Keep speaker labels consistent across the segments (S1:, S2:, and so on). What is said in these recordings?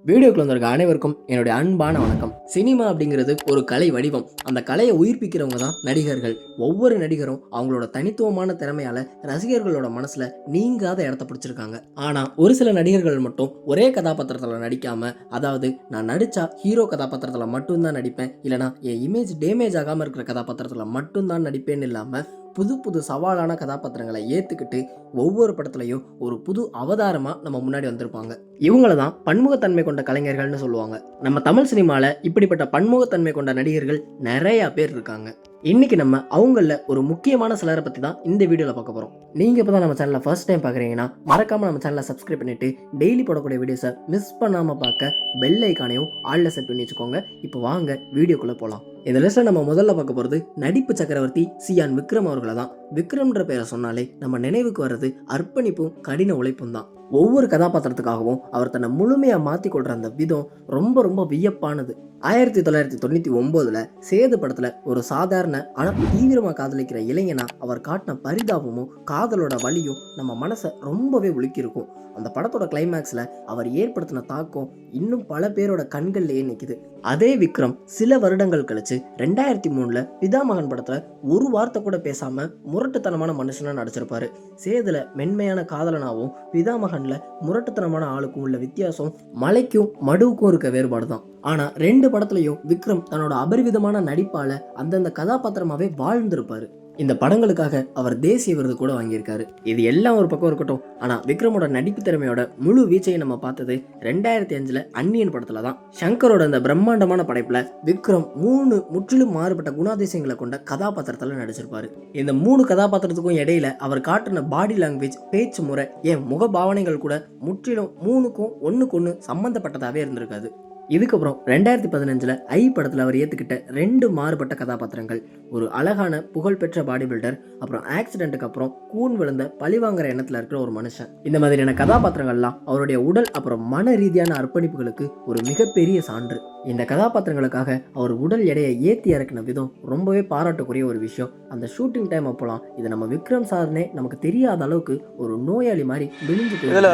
S1: வீடியோக்குள்ள வந்திருக்க அனைவருக்கும் என்னுடைய அன்பான வணக்கம். சினிமா அப்படிங்கிறது ஒரு கலை வடிவம். அந்த கலையை உயிர்ப்பிக்கிறவங்க தான் நடிகர்கள். ஒவ்வொரு நடிகரும் அவங்களோட தனித்துவமான திறமையால ரசிகர்களோட மனசுல நீங்காத இடத்த பிடிச்சிருக்காங்க. ஆனா ஒரு சில நடிகர்கள் மட்டும் ஒரே கதாபாத்திரத்துல நடிக்காம, அதாவது நான் நடிச்சா ஹீரோ கதாபாத்திரத்துல மட்டும்தான் நடிப்பேன், இல்லைனா என் இமேஜ் டேமேஜ் ஆகாம இருக்கிற கதாபாத்திரத்துல மட்டும்தான் நடிப்பேன்னு இல்லாம புது புது சவாலான கதாபாத்திரங்களை ஏற்றுக்கிட்டு ஒவ்வொரு படத்துலையும் ஒரு புது அவதாரமாக நம்ம முன்னாடி வந்திருப்பாங்க. இவங்கள தான் பன்முகத்தன்மை கொண்ட கலைஞர்கள்னு சொல்லுவாங்க. நம்ம தமிழ் சினிமாவில் இப்படிப்பட்ட பன்முகத்தன்மை கொண்ட நடிகர்கள் நிறையா பேர் இருக்காங்க. இன்னைக்கு நம்ம அவங்கள ஒரு முக்கியமான சிலரை பற்றி தான் இந்த வீடியோவில் பார்க்க போகிறோம். நீங்கள் இப்போ தான் நம்ம சேனலில் ஃபர்ஸ்ட் டைம் பார்க்குறீங்கன்னா மறக்காமல் நம்ம சேனலை சப்ஸ்கிரைப் பண்ணிவிட்டு டெய்லி போடக்கூடிய வீடியோஸை மிஸ் பண்ணாமல் பார்க்க பெல் ஐக்கானையும் ஆளில் செட் பண்ணி வச்சுக்கோங்க. இப்போ வாங்க வீடியோக்குள்ளே போகலாம். இந்த லிஸ்ட்டில் நம்ம முதல்ல பார்க்க போகிறது நடிப்பு சக்கரவர்த்தி சியான் விக்ரம் அவர்களை தான். விக்ரம்ன்ற பேரை சொன்னாலே நம்ம நினைவுக்கு வர்றது அர்ப்பணிப்பும் கடின உழைப்பும் தான். ஒவ்வொரு கதாபாத்திரத்துக்காகவும் அவர் தன்னை முழுமையாக மாற்றி கொள்கிற அந்த விதம் ரொம்ப ரொம்ப வியப்பானது. 1999 சேது படத்துல ஒரு சாதாரண ஆனால் தீவிரமாக காதலிக்கிற இளைஞனா அவர் காட்டின பரிதாபமும் காதலோட வலியும் நம்ம மனசை ரொம்பவே உலுக்கியிருக்கும். அந்த படத்தோட கிளைமேக்ஸ்ல அவர் ஏற்படுத்தின தாக்கம் இன்னும் பல பேரோட கண்கள்லயே நிற்குது. அதே விக்ரம் சில வருடங்கள் கழிச்சு 2003 பிதாமகன் படத்துல ஒரு வார்த்தை கூட பேசாம முரட்டுத்தனமான மனுஷனா நடிச்சிருப்பாரு. சேதுல மென்மையான காதலனாவும் பிதாமகன்ல முரட்டுத்தனமான ஆளுக்கும் உள்ள வித்தியாசம் மலைக்கும் மடுவுக்கும் இருக்க வேறுபாடு தான். ஆனா 2 படத்துலயும் விக்ரம் தன்னோட அபரிவிதமான நடிப்பால அந்தந்த கதாபாத்திரமாவே வாழ்ந்திருப்பாரு. இந்த படங்களுக்காக அவர் தேசிய விருது கூட வாங்கியிருக்காரு. இது எல்லாம் ஒரு பக்கம் இருக்கட்டும், ஆனா விக்ரமோட நடிப்பு திறமையோட முழு வீச்சையும் நம்ம பார்த்தது 2005 அந்நியன் படத்துல தான். சங்கரோட அந்த பிரம்மாண்டமான படைப்புல விக்ரம் 3 முற்றிலும் மாறுபட்ட குணாதிசயங்களை கொண்ட கதாபாத்திரத்துல நடிச்சிருப்பாரு. இந்த 3 கதாபாத்திரத்துக்கும் இடையில அவர் காட்டின பாடி லாங்குவேஜ், பேச்சு முறை, ஏன் முக பாவனைகள் கூட முற்றிலும் 3க்கும் ஒண்ணுக்கு ஒண்ணு சம்பந்தப்பட்டதாவே இருந்திருக்காது. இதுக்கப்புறம் 2015 ஐ படத்தில் அவர் ஏற்றுக்கிட்ட 2 மாறுபட்ட கதாபாத்திரங்கள், ஒரு அழகான புகழ்பெற்ற பாடி பில்டர், அப்புறம் ஆக்சிடென்ட்டுக்கு அப்புறம் கூன் விழுந்த பழிவாங்கிற எண்ணத்தில் இருக்கிற ஒரு மனுஷன். இந்த மாதிரியான கதாபாத்திரங்கள்லாம் அவருடைய உடல் அப்புறம் மன ரீதியான அர்ப்பணிப்புகளுக்கு ஒரு மிகப்பெரிய சான்று. இந்த கதாபாத்திரங்களுக்காக அவர் உடல் எடையை ஏற்றி இறக்கின விதம் ரொம்பவே பாராட்டக்கூடிய ஒரு விஷயம். அந்த ஷூட்டிங் டைம் அப்போலாம் இது நம்ம விக்ரம் சார்னே நமக்கு தெரியாத அளவுக்கு ஒரு நோயாளி மாதிரி விழுந்து.
S2: இதில்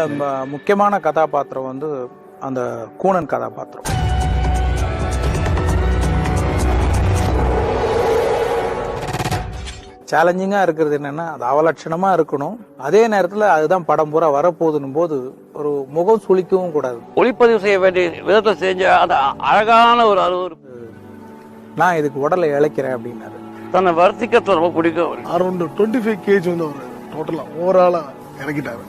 S2: முக்கியமான கதாபாத்திரம் வந்து அந்த கூனன் கதாபாத்திரம். சேலஞ்சிங்காக இருக்கிறது என்னன்னா, அது அவலட்சணமாக இருக்கணும், அதே நேரத்தில் அதுதான் படம் பூரா வரப்போகுதுன்னு போது ஒரு முகம் சுளிக்கவும் கூடாது.
S3: ஒளிப்பதிவு செய்ய வேண்டிய விதத்தை செஞ்ச அந்த அழகான ஒரு அருவருப்பு.
S2: நான் இதுக்கு உடலை இழைக்கிறேன் அப்படின்னாரு.
S3: தன்னை வர்த்திக்க ரொம்ப பிடிக்கும்.
S4: அரௌண்ட் 25 kg வந்து அவர் டோட்டலாக ஓவராலாக இறக்கிட்டாரு.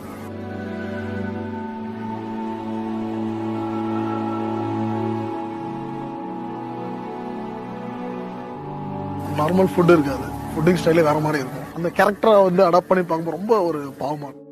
S4: நார்மல் ஃபுட் இருக்காது, ஃபுட்டிங் ஸ்டைலே வேற மாதிரி இருக்கும். அந்த கேரக்டரை வந்து அடாப்ட் பண்ணி பார்க்கும்போது ரொம்ப ஒரு பாவமா இருக்கும்.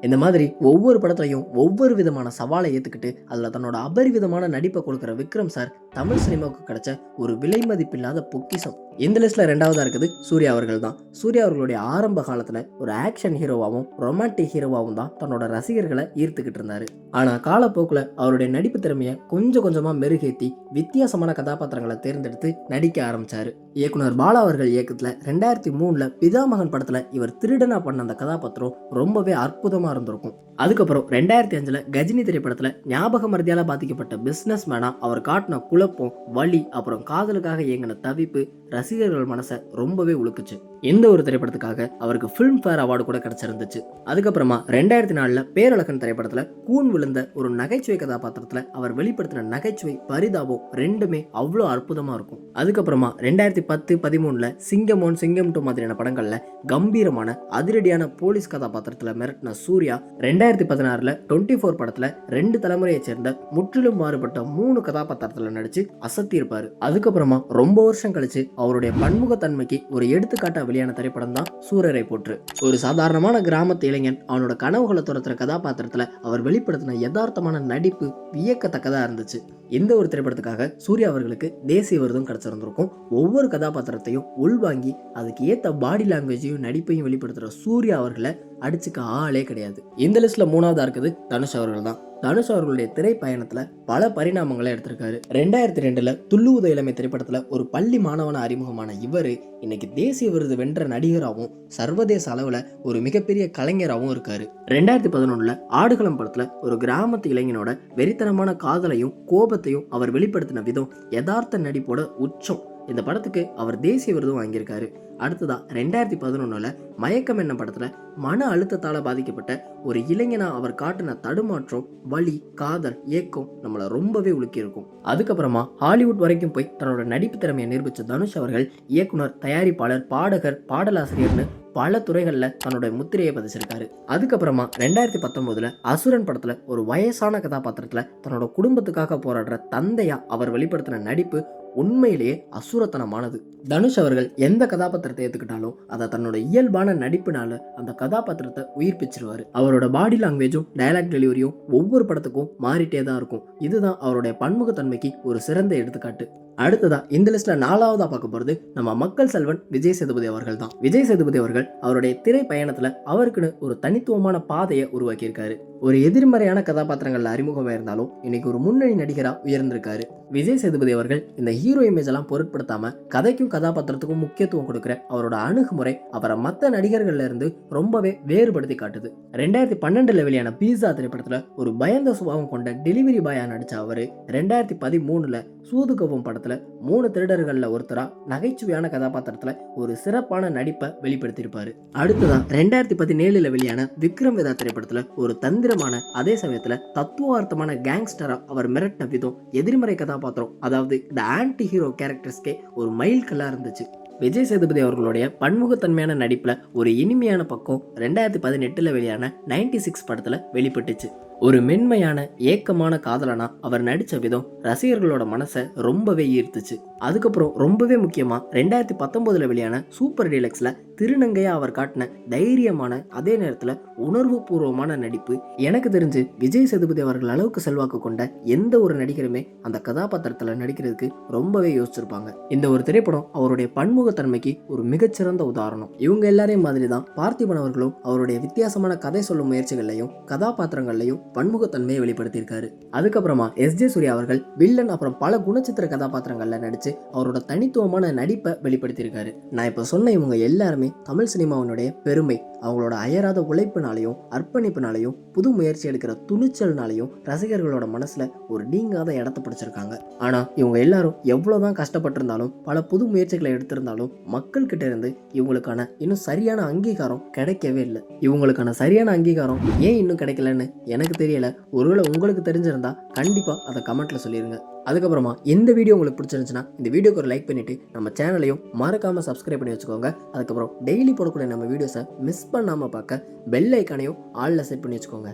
S1: இந்த மாதிரி ஒவ்வொரு படத்துலையும் ஒவ்வொரு விதமான சவாலை ஏற்றுக்கிட்டு அதில் தன்னோட அபரிவிதமான நடிப்பை கொடுக்குற விக்ரம் சார் தமிழ் சினிமாவுக்கு கிடைச்ச ஒரு விலை மதிப்பில்லாத பொக்கிஷம். இந்த லிஸ்ட்ல 2வதா இருக்குது சூர்யா அவர்கள் தான். சூர்யா அவர்களுடைய ஆரம்ப காலத்துல ஒரு ஆக்ஷன் ஹீரோவாகவும் ரொமான்டிக் ஹீரோவாகவும் தான் தன்னோட ரசிகர்களை ஈர்த்துக்கிட்டு இருந்தாரு. ஆனா காலப்போக்கில் அவருடைய நடிப்பு திறமையை கொஞ்சம் கொஞ்சமா மெருகேற்றி வித்தியாசமான கதாபாத்திரங்களை தேர்ந்தெடுத்து நடிக்க ஆரம்பிச்சாரு. இயக்குனர் பாலா அவர்கள் இயக்கத்துல 2003 பிதாமகன் படத்துல இவர் திருடனா பண்ண அந்த கதாபாத்திரம் ரொம்பவே அற்புதமா இருந்திருக்கும். அதுக்கப்புறம் 2005 கஜினி திரைப்படத்துல ஞாபக மருதியால பாதிக்கப்பட்ட பிசினஸ் மேனா அவர் காட்டின குழப்பம், வலி, அப்புறம் காதலுக்காக இயங்கின தவிப்பு ரசிகர்கள் மனசை ரொம்பவே உழுக்குச்சு. இந்த ஒரு திரைப்படத்துக்காக அவருக்கு ஃபிலிம் ஃபேர் அவார்டு கூட கிடைச்சிருந்துச்சு. அதுக்கப்புறமா 2004 பேரழகன் திரைப்படத்துல கூன் விழுந்த ஒரு நகைச்சுவை கதாபாத்திரத்துல அவர் வெளிப்படுத்தின நகைச்சுவை, பரிதாபம் ரெண்டுமே அவ்வளோ அற்புதமா இருக்கும். அதுக்கப்புறமா 2010-13 சிங்கம் 1, சிங்கம் 2 மாதிரியான படங்கள்ல கம்பீரமான அதிரடியான போலீஸ் கதாபாத்திரத்துல மிரட்டின சூர்யா 2016 24 படத்துல 2 தலைமுறையை சேர்ந்த முற்றிலும் மாறுபட்ட 3 கதாபாத்திரத்துல நடிச்சு அசத்தியிருப்பாரு. அதுக்கப்புறமா ரொம்ப வருஷம் கழிச்சு அவருடைய பன்முகத்தன்மைக்கு ஒரு எடுத்துக்காட்டா வெளியான திரைப்படம் தான் சூரரை போற்று. ஒரு சாதாரணமான கிராமத்து இளைஞன் அவனோட கனவுகளை துரத்துற கதாபாத்திரத்துல அவர் வெளிப்படுத்தின யதார்த்தமான நடிப்பு வியக்கத்தக்கதா இருந்துச்சு. இந்த ஒரு திரைப்படத்துக்காக சூர்யா அவர்களுக்கு தேசிய விருதும் கிடைச்சிருந்திருக்கும். ஒவ்வொரு கதாபாத்திரத்தையும் உள்வாங்கி அதுக்கு ஏத்த பாடி லாங்குவேஜையும் நடிப்பையும் வெளிப்படுத்துற சூர்யா அவர்களை அடிச்சுக்க ஆளே கிடையாது. இந்த லிஸ்ட்ல 3வதா இருக்குது தனுஷ் அவர்கள் தான். தனுஷ் அவர்களுடைய திரைப்பயணத்துல பல பரிணாமங்களை எடுத்திருக்காரு. 2002 துள்ளுவத இளமை திரைப்படத்துல ஒரு பள்ளி மாணவன அறிமுகமான இவரு இன்னைக்கு தேசிய விருது வென்ற நடிகராகவும் சர்வதேச அளவுல ஒரு மிகப்பெரிய கலைஞராகவும் இருக்காரு. 2011 ஆடுகளம் படத்துல ஒரு கிராமத்து இளைஞனோட வெறித்தனமான காதலையும் கோபத்தையும் அவர் வெளிப்படுத்தின விதம் யதார்த்த நடிப்போட உச்சம். இந்த படத்துக்கு அவர் தேசிய விருதும் வாங்கியிருக்காரு. அடுத்ததா 2011 மயக்கம் என்ன படத்துல மன அழுத்தத்தால பாதிக்கப்பட்ட ஒரு இளைஞனா அவர் காட்டின தடுமாற்றம், வலி, காதல், ஏக்கம் நம்மளை ரொம்பவே உலுக்கி இருக்கும். அதுக்கப்புறமா ஹாலிவுட் வரைக்கும் போய் தன்னோட நடிப்பு திறமையை நிரூபிச்ச தனுஷ் அவர்கள் இயக்குனர், தயாரிப்பாளர், பாடகர், பாடலாசிரியர்னு பல துறைகள்ல தன்னோட முத்திரையை பதிச்சிருக்காரு. அதுக்கப்புறமா 2019 அசுரன் படத்துல ஒரு வயசான கதாபாத்திரத்துல தன்னோட குடும்பத்துக்காக போராடுற தந்தையா அவர் வெளிப்படுத்தின நடிப்பு உண்மையிலேயே அசுரத்தனமானது. தனுஷ் அவர்கள் எந்த கதாபாத்திரத்தை ஏத்துக்கிட்டாலும் அதை தன்னோட இயல்பான நடிப்புனால அந்த கதாபாத்திரத்தை உயிர்ப்பிச்சிருவாரு. அவரோட பாடி லாங்குவேஜும் டயலாக் டெலிவரியும் ஒவ்வொரு படத்துக்கும் மாறிட்டே தான் இருக்கும். இதுதான் அவருடைய பன்முகத்தன்மைக்கு ஒரு சிறந்த எடுத்துக்காட்டு. அடுத்ததா இந்த லிஸ்ட்ல 4வதா பார்க்க போறது நம்ம மக்கள் செல்வன் விஜய் சேதுபதி அவர்கள் தான். விஜய் சேதுபதி அவர்கள் அவருடைய திரை பயணத்துல அவருக்குன்னு ஒரு தனித்துவமான பாதையை உருவாக்கியிருக்காரு. ஒரு எதிர்மறையான கதாபாத்திரங்கள்ல அறிமுகமா இருந்தாலும் இன்னைக்கு ஒரு முன்னணி நடிகரா உயர்ந்திருக்காரு. விஜய் சேதுபதி அவர்கள் இந்த ஹீரோ இமேஜ் எல்லாம் பொருட்படுத்தாம கதைக்கும் கதாபாத்திரத்துக்கும் முக்கியத்துவம் கொடுக்கிற அவரோட அணுகுமுறை அவரை மற்ற நடிகர்கள்ல இருந்து ரொம்பவே வேறுபடுத்தி காட்டுது. 2012 வெளியான பீஸா திரைப்படத்துல ஒரு பயந்த சுபாவம் கொண்ட டெலிவரி பாயா நடிச்ச அவரு 2013 சூதுகோபம் படத்துல 3 திருடர்கள்ல ஒருத்தரா நகைச்சுவையான கதாபாத்திரத்துல ஒரு சிறப்பான நடிப்பை வெளிப்படுத்தியிருப்பாரு. அடுத்ததான் 2017 வெளியான விக்ரம் வேதா திரைப்படத்துல ஒரு தந்திரமான அதே சமயத்துல தத்துவார்த்தமான கேங்ஸ்டரா அவர் மிரட்டின விதம் எதிர்மறை கதாபாத்திரம், அதாவது த ஆன்டி ஹீரோ கேரக்டர்ஸ்கே ஒரு மைல் கல்லா இருந்துச்சு. விஜய் சேதுபதி அவர்களுடைய பன்முகத்தன்மையான நடிப்புல ஒரு இனிமையான பக்கம் 2018 வெளியான 96 படத்துல வெளிப்பட்டுச்சு. ஒரு மென்மையான ஏக்கமான காதலனா அவர் நடிச்ச விதம் ரசிகர்களோட மனசை ரொம்பவே ஈர்த்துச்சு. அதுக்கப்புறம் ரொம்பவே முக்கியமா 2019 வெளியான சூப்பர் டீலக்ஸ்ல திருநங்கையா அவர் காட்டின தைரியமான அதே நேரத்துல உணர்வு பூர்வமான நடிப்பு எனக்கு தெரிஞ்சு விஜய் சேதுபதி அவர்கள் அளவுக்கு செல்வாக்கு கொண்ட எந்த ஒரு நடிகருமே அந்த கதாபாத்திரத்துல நடிக்கிறதுக்கு ரொம்பவே யோசிச்சிருப்பாங்க. இந்த ஒரு திரைப்படம் அவருடைய பன்முகத்தன்மைக்கு ஒரு மிகச்சிறந்த உதாரணம். இவங்க எல்லாரையும் மாதிரி தான் பார்த்திபன் அவர்களும் அவருடைய வித்தியாசமான கதை சொல்லும் முயற்சிகள்லையும் கதாபாத்திரங்கள்லையும் பன்முகத்தன்மையை வெளிப்படுத்தியிருக்காரு. அதுக்கப்புறமா எஸ்.ஜே. சூர்யா அவர்கள் வில்லன் அப்புறம் பல குணச்சித்திர கதாபாத்திரங்கள்ல நடிச்சு அவரோட தனித்துவமான நடிப்பை வெளிப்படுத்தியிருக்காரு. நான் இப்ப சொன்ன இவங்க எல்லாருமே தமிழ் சினிமாவினுடைய பெருமை. அவங்களோட அயராத உழைப்பினாலையும் அர்ப்பணிப்பினாலையும் புது முயற்சி எடுக்கிற துணிச்சல்னாலையும் ரசிகர்களோட மனசுல ஒரு நீங்காத இடத்தை பிடிச்சிருக்காங்க. ஆனா இவங்க எல்லாரும் எவ்வளவுதான் கஷ்டப்பட்டிருந்தாலும் பல புது முயற்சிகளை எடுத்திருந்தாலும் மக்கள் கிட்ட இருந்து இவங்களுக்கான இன்னும் சரியான அங்கீகாரம் கிடைக்கவே இல்லை. இவங்களுக்கான சரியான அங்கீகாரம் ஏன் இன்னும் கிடைக்கலன்னு எனக்கு தெரியல. ஒருவேளை உங்களுக்கு தெரிஞ்சிருந்தா கண்டிப்பா அதை கமெண்ட்ல சொல்லிருங்க. அதுக்கப்புறமா இந்த வீடியோ உங்களுக்கு பிடிச்சிருந்துச்சுன்னா இந்த வீடியோக்கு ஒரு லைக் பண்ணிட்டு நம்ம சேனலையும் மறக்காம சப்ஸ்கிரைப் பண்ணி வச்சுக்கோங்க. அதுக்கப்புறம் டெய்லி போடக்கூடிய நம்ம வீடியோஸை மிஸ் பண்ணாம பார்க்க பெல் ஐக்கானையும் ஆல்ல செட் பண்ணி வச்சுக்கோங்க.